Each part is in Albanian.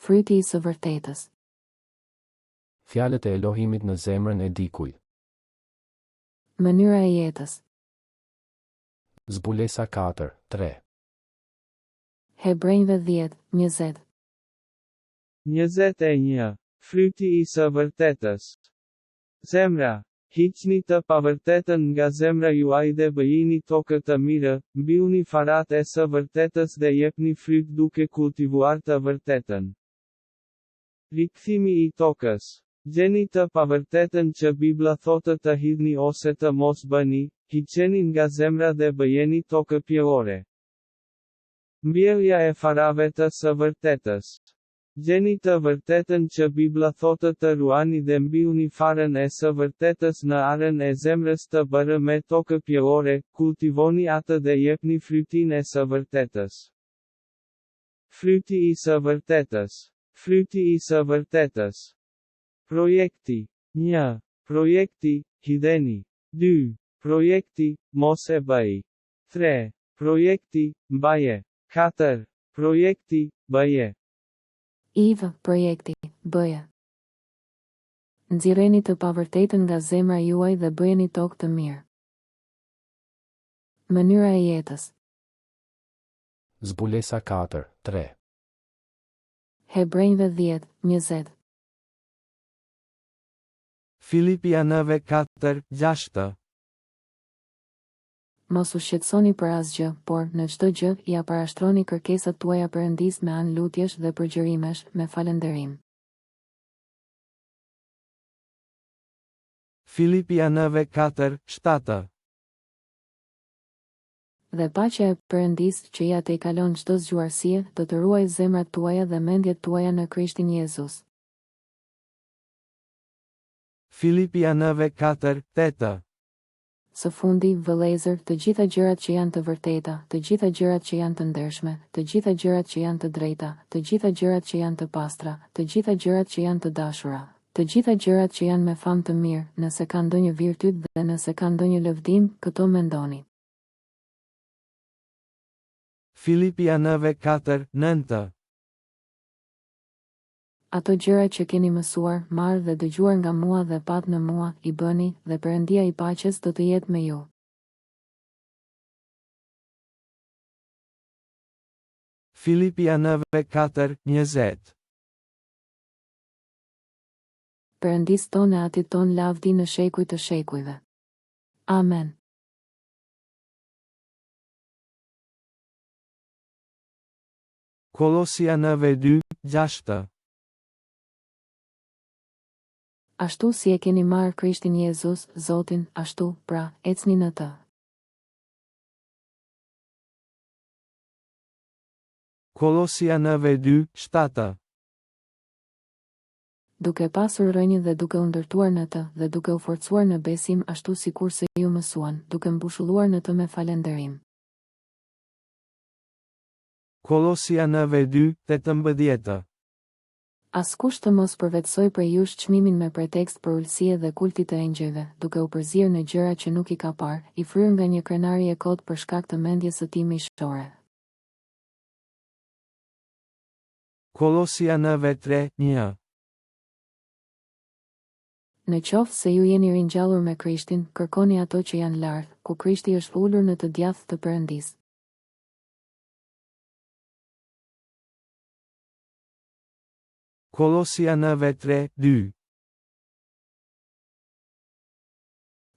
Fryti i së vërtetës. Fjalët e Elohimit në zemrën e dikujt. Mënyra e jetës. Zbulesa 4:3. Hebrejve 10:20. 21. Fryti i së vërtetës. Zemra, hiqni të pavërtetën nga zemra juaj dhe bëjini tokë të mirë, mbyllni farat e së vërtetës dhe jepni fryt duke kultivuar të vërtetën. Rikthimi i tokës. Gjeni të pavërtetën që Bibla thotë të hidhni ose të mos bëni, hiqeni nga zemra dhe bëjeni tokë pjellore. Mbjellja e farave të së vërtetës. Gjeni të vërtetën që Bibla thotë të ruani dhe mbyllni farën e së vërtetës në arën e zemrës të bërë me tokë pjellore, kultivoni atë dhe jepni frytin e së vërtetës. Fryti i së vërtetës. Fryti i së vërtetës. Projekti. 1. Projekti, hidheni. 2. Projekti, mos e bëj. 3. Projekti, mbaje. 4. Projekti, bëje. IV, projekti, bëje. Nxirreni të pavërtetën nga zemra juaj dhe bëjeni tokë të mirë. Mënyra e jetës. Zbulesa 4:3. Hebrejve 10:20. Filipianëve 4:6. Mos u shqetësoni për asgjë, por në çdo gjë ia parashtroni kërkesat tuaja Perëndis me anë lutjesh dhe përgjërimesh me falënderim. Filipianëve 4:7. Dhe paqja e Perëndis që ja tejkalon çdo zgjuarësie, do të ruajë zemrat tuaja dhe mendjet tuaja në Krishtin Jezus. Filipianëve 4:8. Së fundi, vëllezër, të gjitha gjërat që janë të vërteta, të gjitha gjërat që janë të ndershme, të gjitha gjërat që janë të drejta, të gjitha gjërat që janë të pastra, të gjitha gjërat që janë të dashura, të gjitha gjërat që janë me famë të mirë, nëse ka ndonjë virtyt dhe nëse ka ndonjë lëvdim, këto mendoni. Filipianëve 4:9. Ato gjëra që keni mësuar, marrë dhe dëgjuar nga mua dhe pat në mua, i bëni, dhe Perëndia i paqes do të jetë me ju. Filipianëve 4:20. Perëndis tonë e Atit ton lavdi në shekuj të shekujve. Amen. Kolosianëve 2:6. Ashtu si e keni marrë Krishtin Jezus, Zotin, ashtu, pra, ecni në të. Kolosianëve 2:7. Duke pasur rënjë dhe duke u ndërtuar në të, dhe duke u forcuar në besim ashtu sikur se ju mësuan, duke mbushulluar në të me falënderim. Kolosianëve 2:18. Askush të mos përvetsoj për jush çmimin me pretekst për ulësie dhe kultit të engjëjve, duke u përzirë në gjëra që nuk i ka parë, i fryrë nga një krenari e kot për shkak të mendjes së tij miqësore. Kolosianëve 3:1. Në qoftë se ju jeni ringjallur me Krishtin, kërkoni ato që janë lart, ku Krishti është ulur në të djathtë të Perëndisë. Kolosianëve 3:2.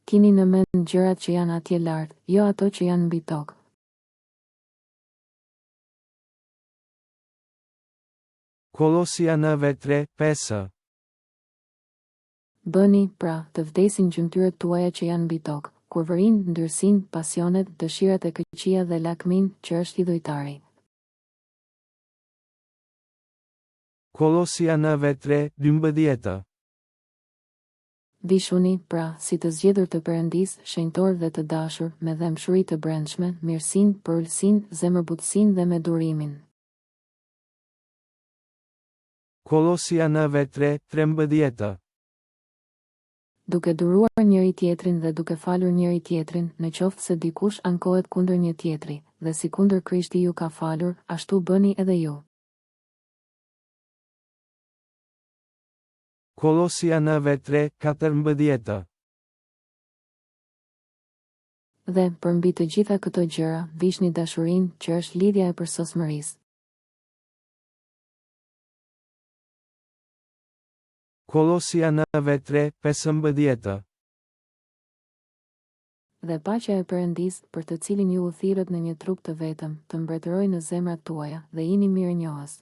Kini në mend gjërat që janë atje lart, jo ato që janë mbi tokë. Kolosianëve 3:5. Bëni, pra, të vdesin gjymtyrët tuaja që janë mbi tokë, kurvërinë, ndyrsinë, pasionet, dëshirat e këqija dhe lakminë, që është idhujtari. Kolosianëve 3:12. Vishuni, pra, si të zgjedhur të Perëndisë, shenjtor dhe të dashur, me dëmshuri të brendshme, mirësinë, përulësinë, zemërbutësinë dhe me durimin. Kolosianëve 3:13. Duke duruar njëri tjetrin dhe duke falur njëri tjetrin, në qoftë se dikush ankohet kundër një tjetri, dhe si kundër Krishti ju ka falur, ashtu bëni edhe ju. Kolosianëve 3:14. Dhe, për mbi të gjitha këto gjëra, vishni dashurinë, që është lidhja e përsosmërisë. Kolosianëve 3:15. Dhe paqja e Perëndisë, për të cilin ju u thirrët në një trup të vetëm, të mbretërojë në zemrat tuaja, dhe jini mirënjohës.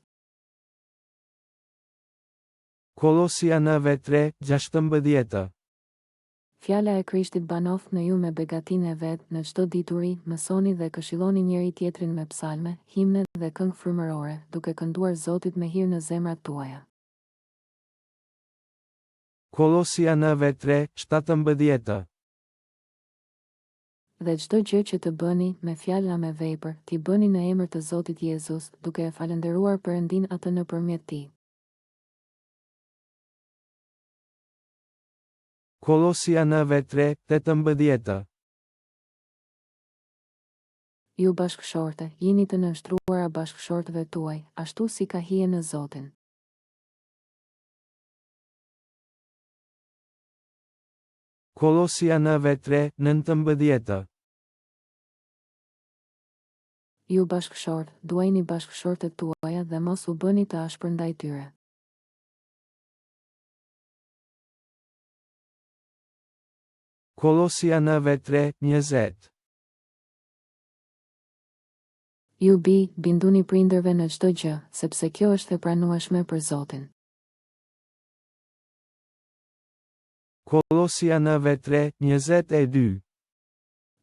Kolosianëve 3:16. Fjala e Krishtit banoft në ju me begatinë e vet, në çdo dituri, mësoni dhe këshilloni njëri tjetrin me psalme, himne dhe këngë frymërore, duke kënduar Zotit me hir në zemrat tuaja. Kolosianëve 3:17. Dhe çdo gjë që të bëni, me fjalë a me vepër, t'i bëni në emër të Zotit Jezus, duke e falënderuar Perëndin atë nëpërmjet tij. Kolosianëve 3:18. Ju bashkëshorte, jini të nënshtruara bashkëshortëve tuaj, ashtu si ka hije në Zotin. Kolosianëve 3:19. Ju bashkëshortë, duajini bashkëshortet tuaja dhe mos u bëni të ashpër ndaj tyre. Kolosianëve 3:20. Ju binduni prindërve në çdo gjë, sepse kjo është e pranueshme për Zotin. Kolosianëve 3:22.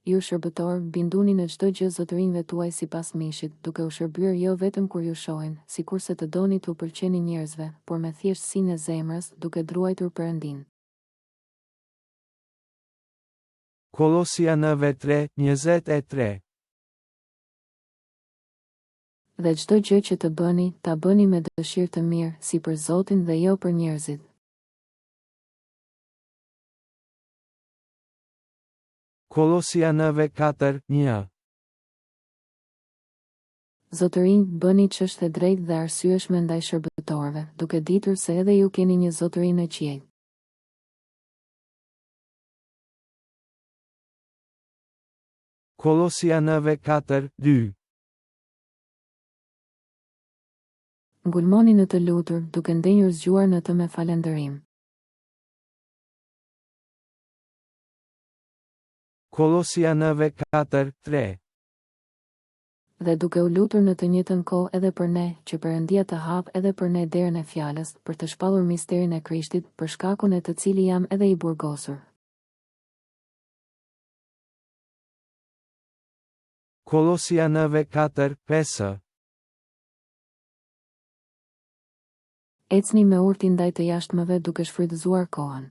Ju shërbëtor, binduni në çdo gjë zotërinjve tuaj sipas mishit, duke u shërbyer jo vetëm kur ju shohin, sikurse të doni t'u pëlqeni njerëzve, por me thjeshtësinë e zemrës, duke druajtur Perëndin. Kolosianëve 3:23. Dhe çdo gjë që të bëni, ta bëni me dëshirë të mirë, si për Zotin dhe jo për njerëzit. Kolosianëve 4:1. Zotërinj, bëni ç'është e drejtë dhe arsyeshme ndaj shërbëtorëve, duke ditur se edhe ju keni një zotëri në qiell. Kolosianëve 4:2. Ngulmoni në të lutur, duke ndenjur zgjuar në të me falënderim. Kolosianëve 4:3. Dhe duke u lutur në të njëjtën kohë edhe për ne, që Perëndia të hap edhe për ne derën e fjalës, për të shpallur misterin e Krishtit, për shkakun e të cili jam edhe i burgosur. Kolosianëve 4:5. Ecni me urti ndaj të jashtëmëve duke shfrytëzuar kohën.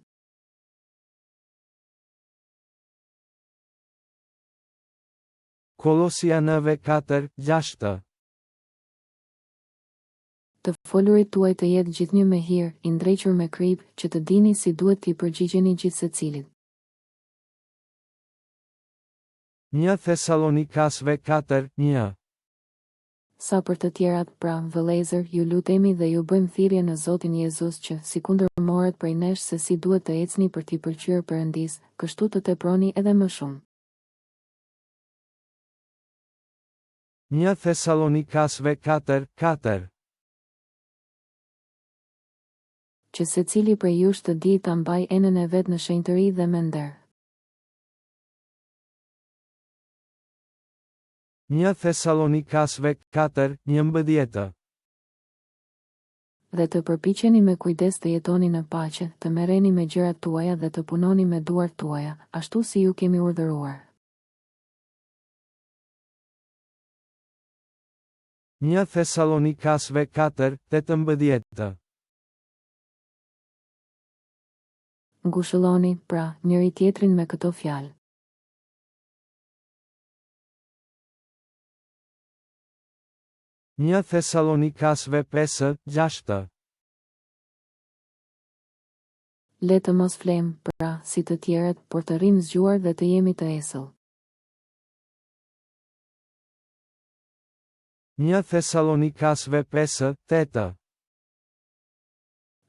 Kolosianëve 4:6. Të folurit tuaj të jetë gjithnjë me hir, i ndrequr me krip, që të dini si duhet t'i përgjigjeni gjithsecilit. 1 Thesalonikasve 4:1. Sa për të tjerat, pra, vëllezër, ju lutemi dhe ju bëjmë thirrje në Zotin Jezus që, sikundër moret prej nesh se si duhet të ecni për t'i pëlqyer Perëndisë, kështu të teproni edhe më shumë. 1 Thesalonikasve 4:4. Që secili prej jush të di ta mbaj enën e vet në shenjtëri dhe me nder. 1 Thesalonikasve 4:11. Dhe të përpiqeni me kujdes të jetoni në paqe, të merreni me gjërat tuaja dhe të punoni me duart tuaja, ashtu si ju kemi urdhëruar. 1 Thesalonikasve 4:18. Ngushëlloni, pra, njëri tjetrin me këto fjalë. 1 Thesalonikasve 5:6. Le të mos flem, pra, si të tjerët, por të rrim zgjuar dhe të jemi të esëll. 1 Thesalonikasve 5:8.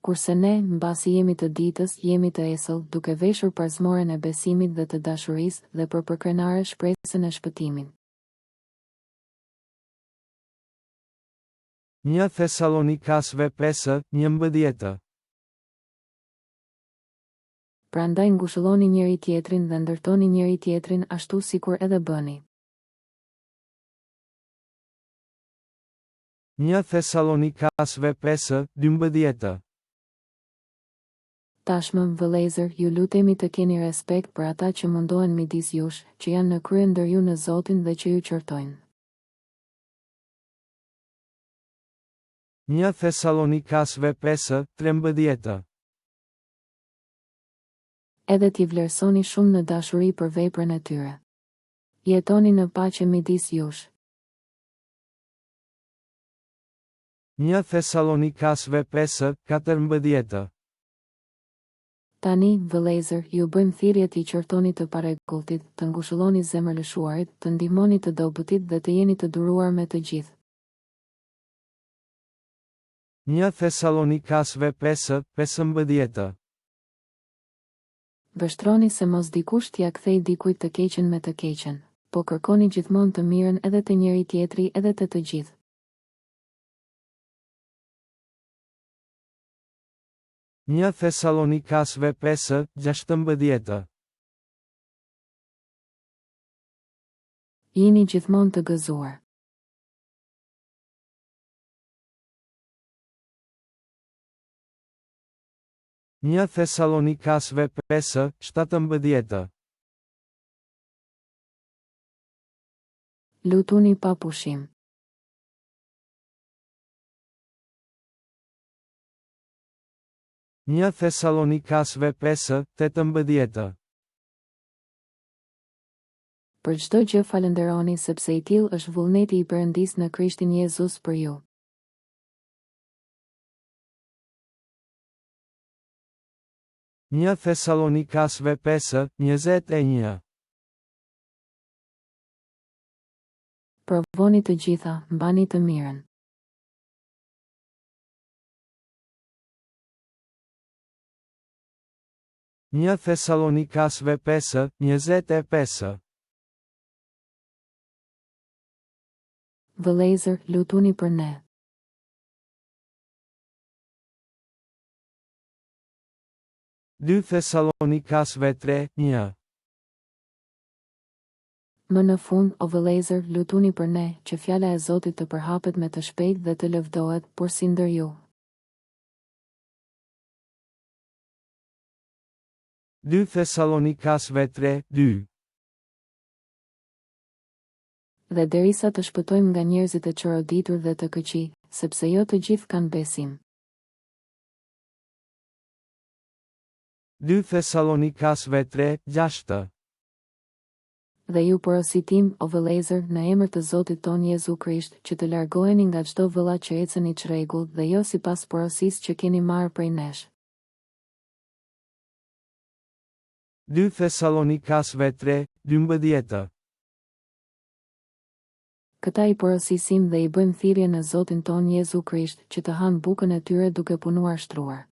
Kurse ne, mbasi jemi të ditës, jemi të esëll, duke veshur parzmoren e besimit dhe të dashurisë dhe për përkrenare shpresën e shpëtimit. 1 Thesalonikasve 5:11. Prandaj ngushëlloni njëri tjetrin dhe ndërtoni njëri tjetrin ashtu sikur edhe bëni. 1 Thesalonikasve 5:12. Tashmë, vëllezër, ju lutemi të keni respekt për ata që mundohen midis jush, që janë në krye ndër ju në Zotin dhe që ju qortojnë. 1 Thesalonikasve 5:13. Edhe t'i vlerësoni shumë në dashuri për veprën e tyre. Jetoni në paqe midis jush. 1 Thesalonikasve 5:14. Tani, vëllezër, ju bëjmë thirrje t'i qortoni të parregulltit, të ngushëlloni zemër lëshuarit, të ndihmoni të dobëtit dhe të jeni të duruar me të gjithë. 1 Thesalonikasve 5:15. Vështroni se mos dikush t'ia kthej dikujt të keqen me të keqen, po kërkoni gjithmonë të mirën edhe të njëri tjetri edhe të gjithë. 1 Thesalonikasve 5:16. Jini gjithmonë të gëzuar. 1 Thesalonikasve 5:17. Lutuni pa pushim. 1 Thesalonikasve 5:18. Për çdo gjë falenderoni sepse i tillë është vullneti i Perëndisë në Krishtin Jezus për ju. 1 Thesalonikasve 5:21. Provoni të gjitha, mbani të mirën. 1 Thesalonikasve 5:25. Vëllezër, lutuni për ne. 2 Thesalonikasve 3:1. Më në fund, o vëllezër, lutuni për ne, që fjala e Zotit të përhapet me të shpejtë dhe të lëvdohet, por si ndër ju. 2 Thesalonikasve 3:2. Dhe derisa të shpëtojmë nga njerëzit e çoroditur dhe të këqij, sepse jo të gjithë kanë besim. 2 Thesalonikasve 3:6. Dhe ju porositim, o vëllezër, në emër të Zotit ton Jezu Krisht, që të largoheni nga çdo vëlla që ecën i çrregull dhe jo sipas porosisë që keni marrë prej nesh. 2 Thesalonikasve 3:12. Këta i porosisim dhe i bëjmë thirrje në Zotin ton Jezu Krisht, që të hanë bukën e tyre duke punuar shtruar.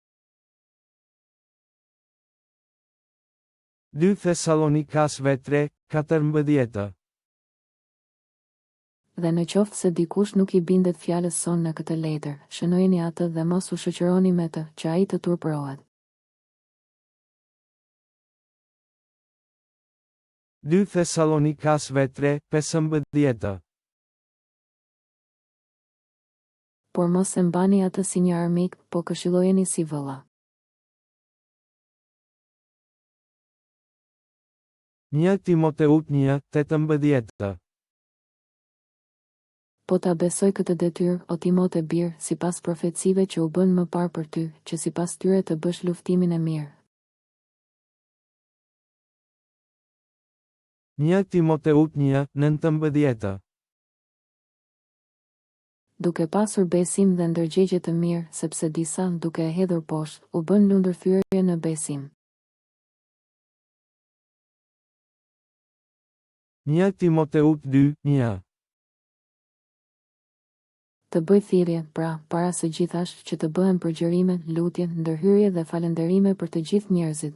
2 Thesalonikasve 3:14. Dhe në qoftë se dikush nuk i bindet fjalës son në këtë letër, shënojeni atë dhe mos u shoqëroni me të, që ai të turpërohet. 2 Thesalonikasve 3:15. Por mos e mbani atë si një armik, po këshillojeni si vëlla. 1 Timoteut 1:18. Po ta besoj këtë detyrë, o Timote birë, sipas profecive që u bën më parë për ty, që sipas tyre të bësh luftimin e mirë. 1 Timoteut 1:19. Duke pasur besim dhe ndërgjegje të mirë, sepse disa, duke e hedhur poshtë, u bën lundërthyrje në besim. 1 Timoteut 2:1. Të bëj thirrje, pra, para së gjithash, që të bëhen përgjërime, lutje, ndërhyrje dhe falënderime për të gjithë njerëzit.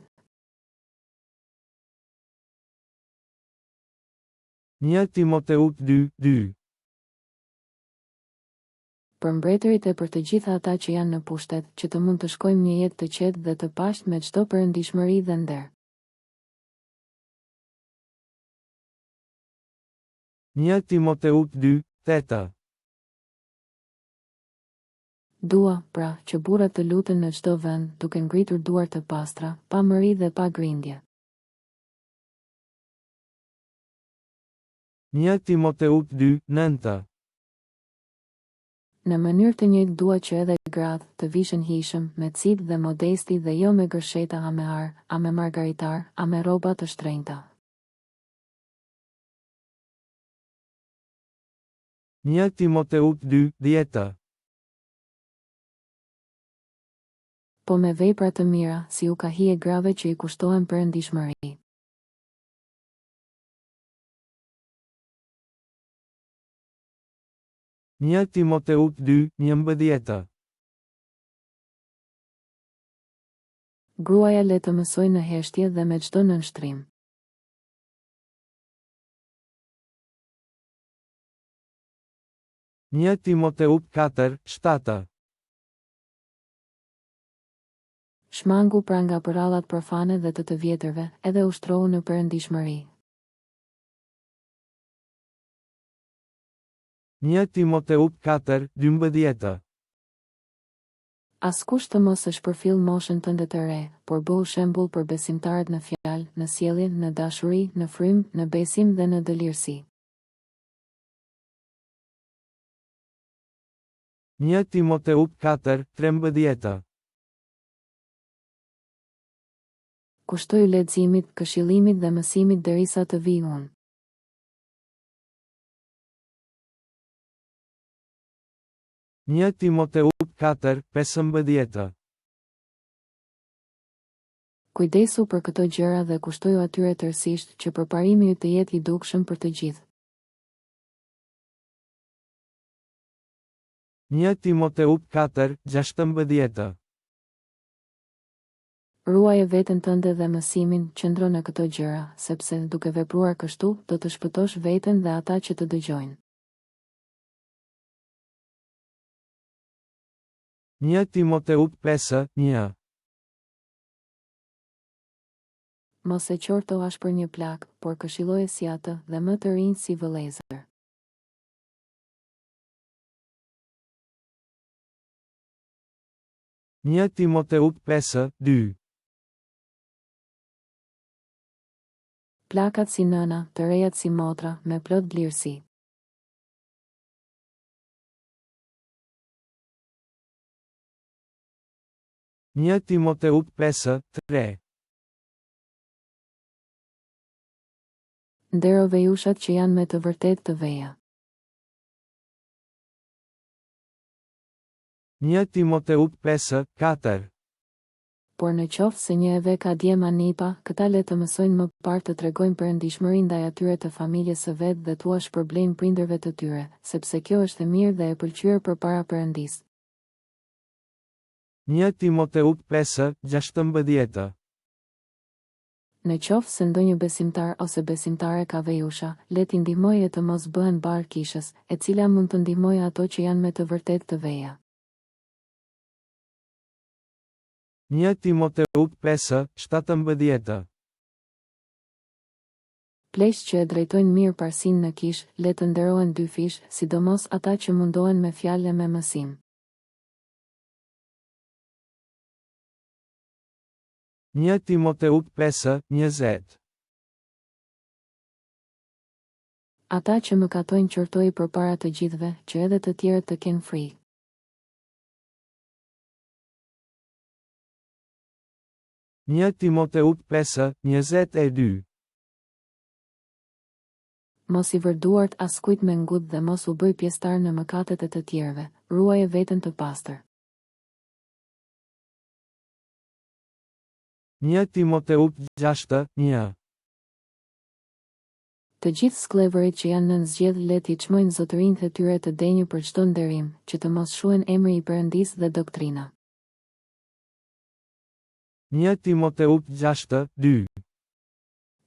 1 Timoteut 2:2. Për mbretërit e për të gjitha ata që janë në pushtet, që të mund të shkojmë një jetë të qetë dhe të pashtë me çdo perëndishmëri dhe nder. 1 Timoteut 2:8. Dua, pra, që burrat të luten në çdo vend, duke ngritur duar të pastra, pa mëri dhe pa grindje. 1 Timoteut 2:9. Në mënyrë të njëjtë dua që edhe gratë të vishën hishëm, me cip dhe modesti dhe jo me gërsheta a me ar, a me margaritar, a me rroba të shtrenjta. 1 Timoteut 2:10. Po me vepra të mira, si u ka hije grave që i kushtohen perëndishmëri. 1 Timoteut 2:11. Gruaja le të mësojë në heshtje dhe me çdo nënshtrim. 1 Timoteut 4:7. Shmangu pra nga përrallat profane dhe të vjetërve, edhe ushtrohu në perëndishmëri. 1 Timoteut 4:12. Askush të mos e shpërfill moshën tënde të re, por bëhu shembull për besimtarët në fjalë, në sjellje, në dashuri, në frym, në besim dhe në dëlirësi. 1 Timoteut 4:13. Kushtoju leximit, këshillimit dhe mësimit derisa të vijë unë. 1 Timoteut 4:15. Kujdesu për këto gjëra dhe kushtoju atyre tërësisht që përparimi ju të jetë i dukshëm për të gjithë. 1 Timoteut 4:16. Ruaje veten tënde dhe mësimin, qëndro në këto gjëra, sepse duke vepruar kështu, do të shpëtosh veten dhe ata që të dëgjojnë. 1 Timoteut 5:1. Mos e qortohash për një plak, por këshilloje si atë dhe më të rinj si vëllezër. 1 Timoteut 5:2. Plakat si nëna, të rejat si motra, me plot vlirësi. 1 Timoteut 5:3. Ndero vejushat që janë me të vërtet të veja. 1 Timoteut 5:4. Por në qoftë se një e ve ka djem anipa, këta le të mësojnë më parë të tregojnë perëndishmëri ndaj atyre të familjes së vet dhe tua shpërblejnë prindërve të tyre, sepse kjo është e mirë dhe e pëlqyer përpara Perëndisë. 1 Timoteut 5:16. Në qoftë se ndonjë besimtar ose besimtare ka vejusha, le t'i ndihmojë të mos bëhen barë kishës, e cila mund të ndihmojë ato që janë me të vërtet të veja. 1 Timoteut 5:17. Pleqë që e drejtojnë mirë parsinë në kishë, le të nderohen dy fish, sidomos ata që mundohen me fjalë e me mësim. 1 Timoteut 5:20. Ata që mëkatojnë qortoj përpara të gjithëve, që edhe të tjerët të kenë frikë. 1 Timoteut 5:22. Mos i vërduart askujt me ngut dhe mos u bëj pjesëtar në mëkatet e të tjerëve, ruaje veten të pastër. 1 Timoteut 6:1. Të gjithë sklevërit që janë nën zgjedh le t'i çmojnë zotërinjtë e tyre të denjë për çdo nderim, që të mos shuhen emri i Perëndisë dhe doktrina. 1 Timoteut 6:2.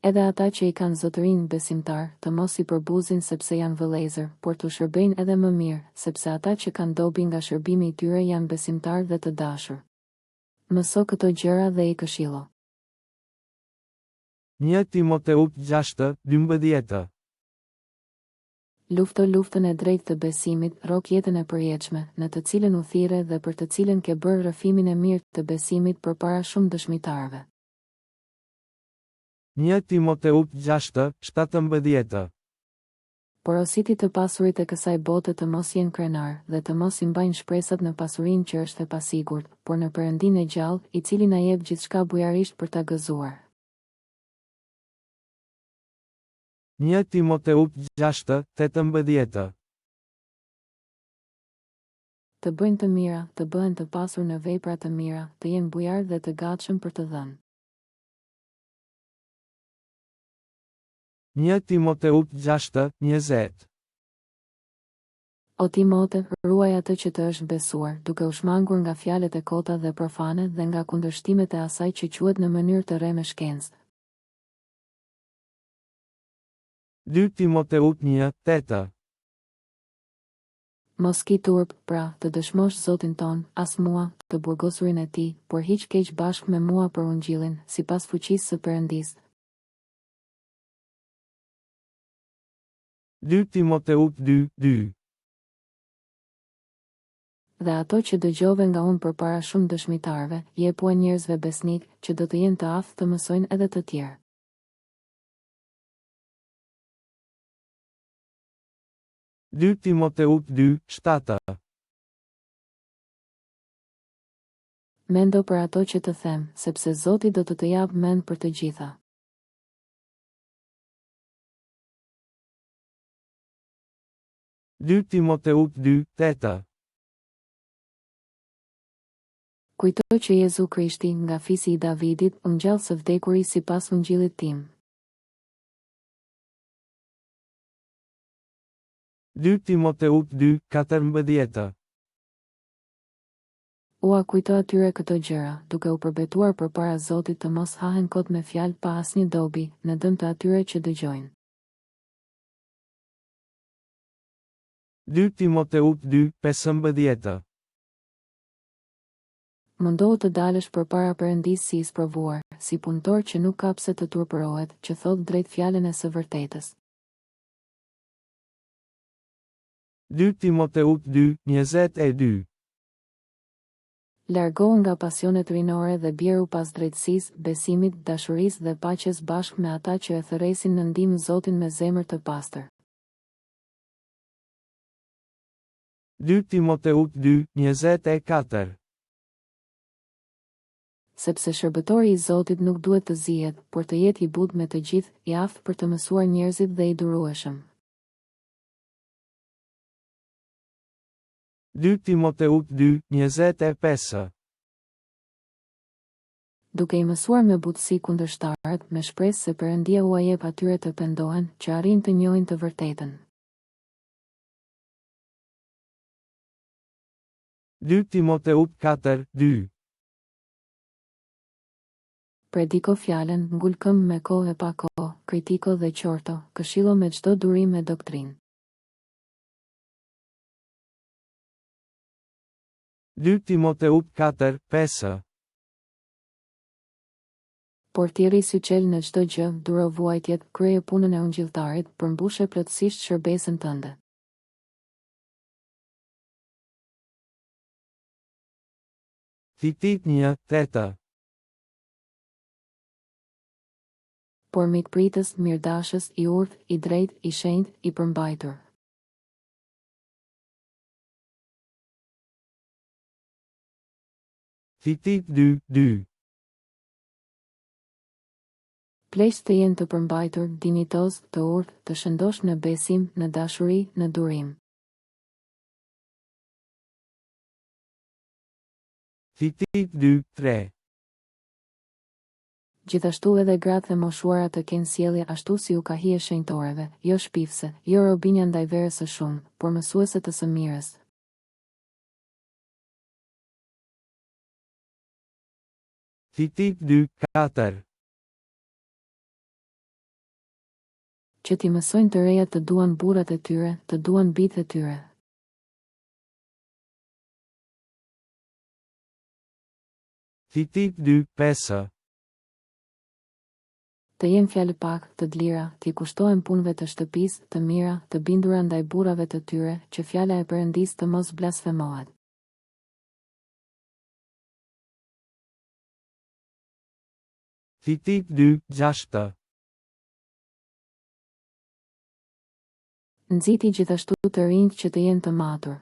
Edhe ata që i kanë zotërinj besimtar, të mos i përbuzin sepse janë vëllezër, por të shërbejnë edhe më mirë, sepse ata që kanë dobi nga shërbimi i tyre janë besimtar dhe të dashur. Mëso këto gjëra dhe i këshillo. 1 Timoteut 6:12. Lufto luftën e drejtë të besimit, rok jetën e përjetshme, në të cilën u thirre dhe për të cilën ke bërë rrëfimin e mirë të besimit përpara shumë dëshmitarëve. 1 Timoteut 6:17. Porositi të pasurit e kësaj bote të mos jenë krenar dhe të mos i mbajnë shpresat në pasurinë që është e pasigurt, por në Perëndinë e gjallë, i cili na jep gjithçka bujarisht për ta gëzuar. 1 Timoteut 6:18. Të bëjnë të mira, të bëhen të pasur në vepra të mira, të jenë bujar dhe të gatshëm për të dhënë. 1 Timoteut 6:20. O Timote, ruaj atë që të është besuar, duke u shmangur nga fjalët e kota dhe profane dhe nga kundërshtimet e asaj që quhet në mënyrë të re me shkencë. 2 Timoteut 1:8. Mos ki turp, pra, të dëshmosh Zotin ton, as mua, të burgosurin e tij, por hiq keq bashkë me mua për ungjillin, sipas fuqisë së Perëndisë. 2 Timoteut 2:2. Dhe ato që dëgjove nga unë përpara shumë dëshmitarëve, jepua njerëzve besnik, që do të jenë të aftë të mësojnë edhe të tjerë. 2 Timoteut 2:7. Mendo për ato që të them, sepse Zoti do të jap mend për të gjitha. 2 Timoteut 2:8. Kujto që Jezu Krishti, nga fisi i Davidit, u ngjall së vdekuri sipas ungjillit tim. 2 Timoteut 2:14. Ua kujto atyre këto gjëra, duke u përbetuar përpara Zotit të mos hahen kot me fjalë pa asnjë dobi, në dëm të atyre që dëgjojnë. 2 Timoteut 2:15. Mundohu të dalësh përpara Perëndisë si i sprovuar, si punëtor që nuk ka pse të turpërohet, që thot drejt fjalën e së vërtetës. 2 Timoteut 2:22. Largohu nga pasionet rinore dhe bjeru pas drejtësisë, besimit, dashurisë dhe paqes bashkë me ata që e thërresin në ndihmë Zotin me zemër të pastër. 2 Timoteut 2:24. Sepse shërbëtori i Zotit nuk duhet të zihet, por të jetë i butë me të gjithë, i aftë për të mësuar njerëzit dhe i durueshëm. 2 Timoteut 2:25. Duke i mësuar me butësi kundërshtarët, me shpresë se Perëndia u jep atyre të pendohen, që arrin të njohin të vërtetën. 2 Timoteut 4:2. Prediko fjalën, ngul këmbë me kohë e pa kohë, kritiko dhe qorto, këshillo me çdo durim me doktrinë. 2 Timoteut 4:5. Por tjeri si qel në çdo gjë, duro vuajtjet, kryeje punën e ungjilltarit, përmbushe plotësisht shërbesën tënde. 2 Titit 1:8. Por mikpritës, mirdashës, i urtë, i drejtë, i shenjtë, i përmbajtur. 2 Titit 2:2. Pleqë të jenë të përmbajtur, dinitoz, të urtë, të shëndosh në besim, në dashuri, në durim. 2 Titit 2:3. Gjithashtu edhe gratë e moshuara të kenë sjellje ashtu si u ka hije shenjtoreve, jo shpifse, jo robinja ndaj verës së shumë, por mësuese të së mirës. Fitip 2:4 Që t'i mësojnë të reja të duan burrat e tyre, të duan bijtë e tyre. Fitip 2:5 Të jenë fjalë pak, të lira, t'i kushtohen punëve të shtëpisë, të mira, të bindura ndaj burrave të tyre, që fjala e Perëndisë të mos blasfemohet. Fitip 2:6 Nxiti gjithashtu të rinjt që të jenë të matur.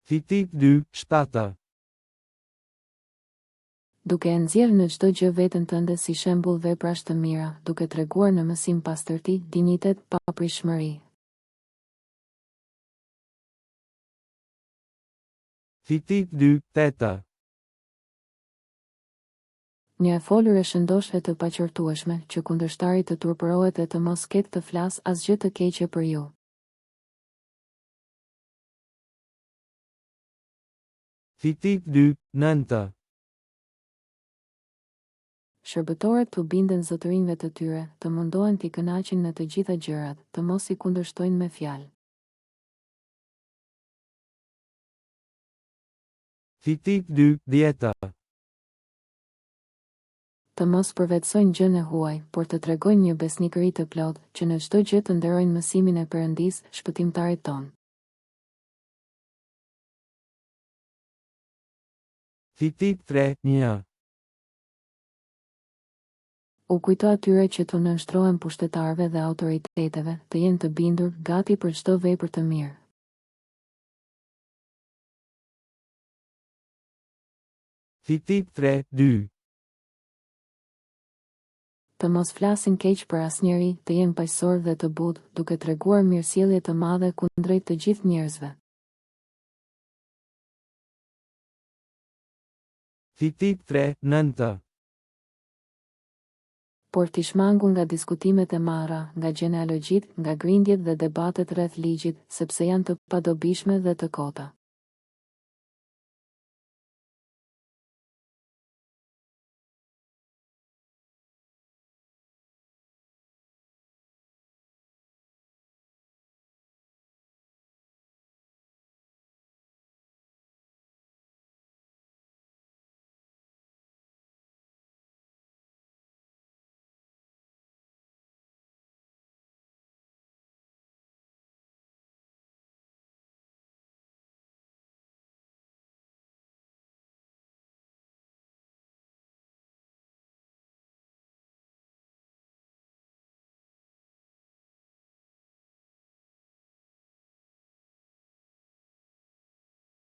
Fitip 2:7 Duke e nxjerrë në çdo gjë veten tënde si shembull veprash të mira, duke treguar në mësim pastërti, dinjitet, paprishmëri. Fitip 2:8 Një e folur e shëndosh e të paqortueshme, që kundërshtari të turpërohet e të mos ketë të flas asgjë të keqe për ju. Fitip 2:9 Shërbëtorët të binden zotërinjve të tyre, të mundohen t'i kënaqin në të gjitha gjërat, të mos i kundërshtojnë me fjalë. Fitip 2:10 Të mos përvetsojnë gjën e huaj, por të tregojnë një besnikëri të plotë, që në çdo gjë të nderojnë mësimin e Perëndisë, shpëtimtarit ton. Fitip 3:1 U kujto atyre që të nënshtrohen pushtetarëve dhe autoriteteve, të jenë të bindur, gati për çdo vepër të mirë. Fitip 3:2 Të mos flasin keq për asnjëri, të jenë paqësorë dhe të butë, duke treguar mirësjellje të madhe kundrejt të gjithë njerëzve. Fitip 3:9 Por t'i shmangun nga diskutimet e marra, nga gjenealogjitë, nga grindjet dhe debatet rreth ligjit, sepse janë të padobishme dhe të kota.